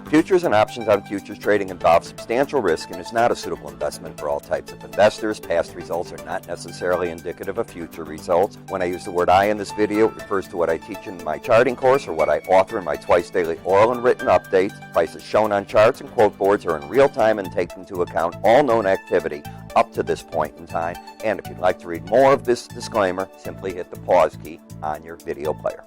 Futures and options on futures trading involve substantial risk and is not a suitable investment for all types of investors. Past results are not necessarily indicative of future results. When I use the word I in this video, it refers to what I teach in my charting course or what I author in my twice daily oral and written updates. Prices shown on charts and quote boards are in real time and take into account all known activity up to this point in time. And if you'd like to read more of this disclaimer, simply hit the pause key on your video player.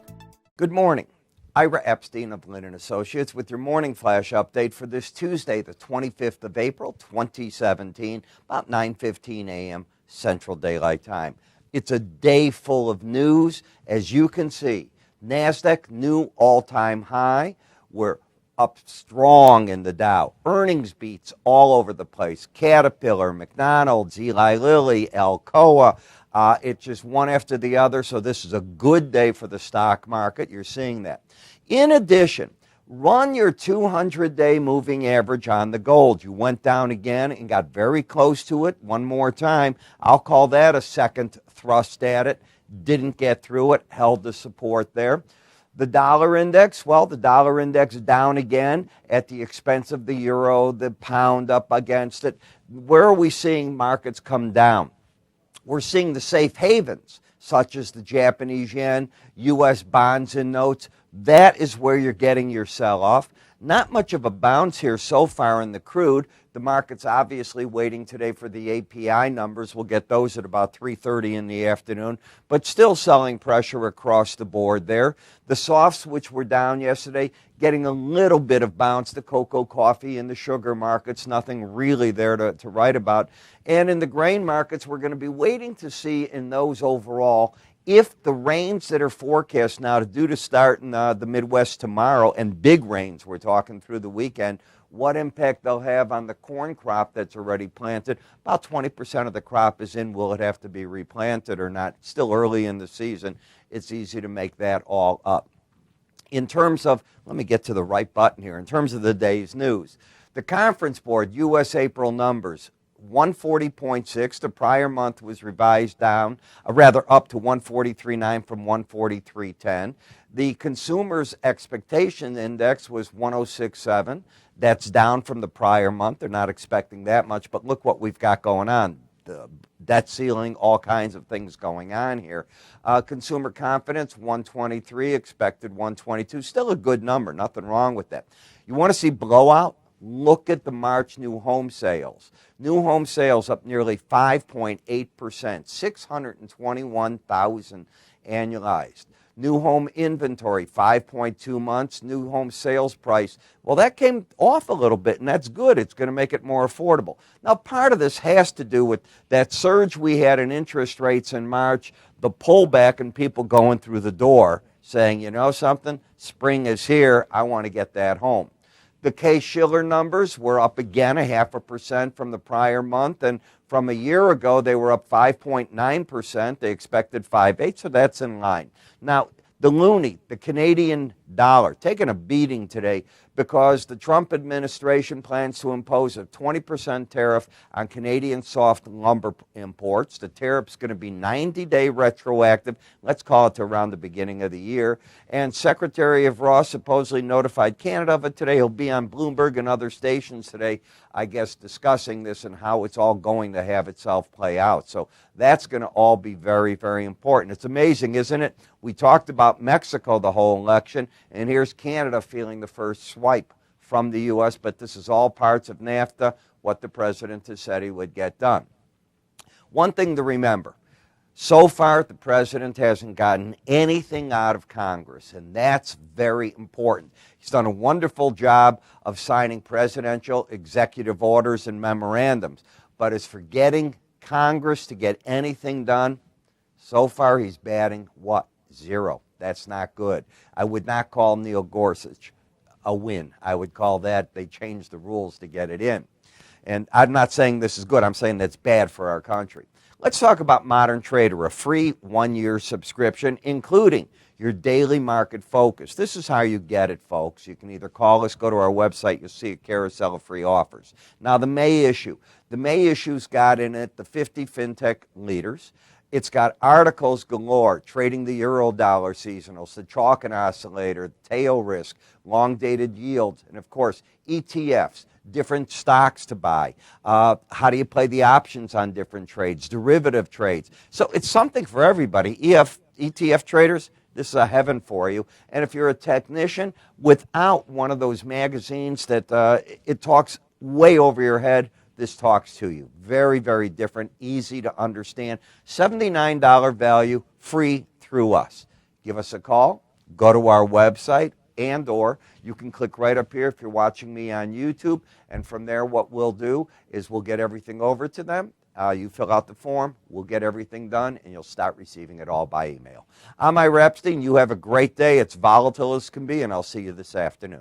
Good morning. Ira Epstein of Lynn & Associates with your morning flash update for this Tuesday, the 25th of April, 2017, about 9:15 a.m. Central Daylight Time. It's a day full of news. As you can see, NASDAQ, new all-time high. We're up strong in the Dow. Earnings beats all over the place. Caterpillar, McDonald's, Eli Lilly, Alcoa. It's just one after the other, so this is a good day for the stock market. You're seeing that. In addition, run your 200-day moving average on the gold. You went down again and got very close to it one more time. I'll call that a second thrust at it. Didn't get through it, held the support there. The dollar index, well, the dollar index down again at the expense of the euro, the pound up against it. Where are we seeing markets come down? We're seeing the safe havens, such as the Japanese yen, U.S. bonds and notes. That is where you're getting your sell-off. Not much of a bounce here so far in the crude. The market's obviously waiting today for the API numbers. We'll get those at about 3:30 in the afternoon, but still selling pressure across the board there. The softs, which were down yesterday, getting a little bit of bounce. The cocoa, coffee, and the sugar markets, nothing really there to write about. And in the grain markets, we're going to be waiting to see in those overall if the rains that are forecast now due to start in the Midwest tomorrow, and big rains we're talking through the weekend, what impact they'll have on the corn crop that's already planted. About 20% of the crop is in. Will it have to be replanted or not? Still early in the season. It's easy to make that all up. In terms of, let me get to the right button here, in terms of the day's news, the Conference Board, U.S. April numbers, 140.6. The prior month was revised down, up to 143.9 from 143.10. The Consumer's Expectation Index was 106.7. That's down from the prior month. They're not expecting that much, but look what we've got going on. The debt ceiling, all kinds of things going on here. Consumer confidence, 123, expected 122. Still a good number, nothing wrong with that. You want to see blowout? Look at the March new home sales. New home sales up nearly 5.8%, 621,000 annualized. New home inventory, 5.2 months. New home sales price, well, that came off a little bit, and that's good. It's going to make it more affordable. Now, part of this has to do with that surge we had in interest rates in March, the pullback and people going through the door saying, you know something, spring is here, I want to get that home. The Case-Shiller numbers were up again 0.5% from the prior month, and from a year ago they were up 5.9%. They expected 5.8%, so that's in line. Now, the loonie, the Canadian dollar, taking a beating today because the Trump administration plans to impose a 20% tariff on Canadian soft lumber imports. The tariff's going to be 90-day retroactive. Let's call it to around the beginning of the year. And Secretary of Ross supposedly notified Canada of it today. He'll be on Bloomberg and other stations today, I guess, discussing this and how it's all going to have itself play out. So that's going to all be very, very important. It's amazing, isn't it? We talked about Mexico the whole election, and here's Canada feeling the first swipe from the U.S., but this is all parts of NAFTA, what the president has said he would get done. One thing to remember, so far the president hasn't gotten anything out of Congress, and that's very important. He's done a wonderful job of signing presidential executive orders and memorandums, but as for getting Congress to get anything done, so far he's batting what? 0. That's not good. I would not call Neil Gorsuch a win. I would call that they changed the rules to get it in. And I'm not saying this is good. I'm saying that's bad for our country. Let's talk about Modern Trader, a free one-year subscription, including your daily market focus. This is how you get it, folks. You can either call us, go to our website, you'll see a carousel of free offers. Now, the May issue. The May issue's got in it the 50 fintech leaders. It's got articles galore, trading the Eurodollar seasonals, the chalk and oscillator, tail risk, long-dated yields, and of course, ETFs, different stocks to buy. How do you play the options on different trades, derivative trades. So it's something for everybody. ETF traders, this is a heaven for you. And if you're a technician, without one of those magazines that it talks way over your head, this talks to you. Very, very different, easy to understand. $79 value, free through us. Give us a call, go to our website, and or you can click right up here if you're watching me on YouTube, and from there what we'll do is we'll get everything over to them. You fill out the form, we'll get everything done, and you'll start receiving it all by email. I'm Ira Epstein. You have a great day. It's volatile as can be, and I'll see you this afternoon.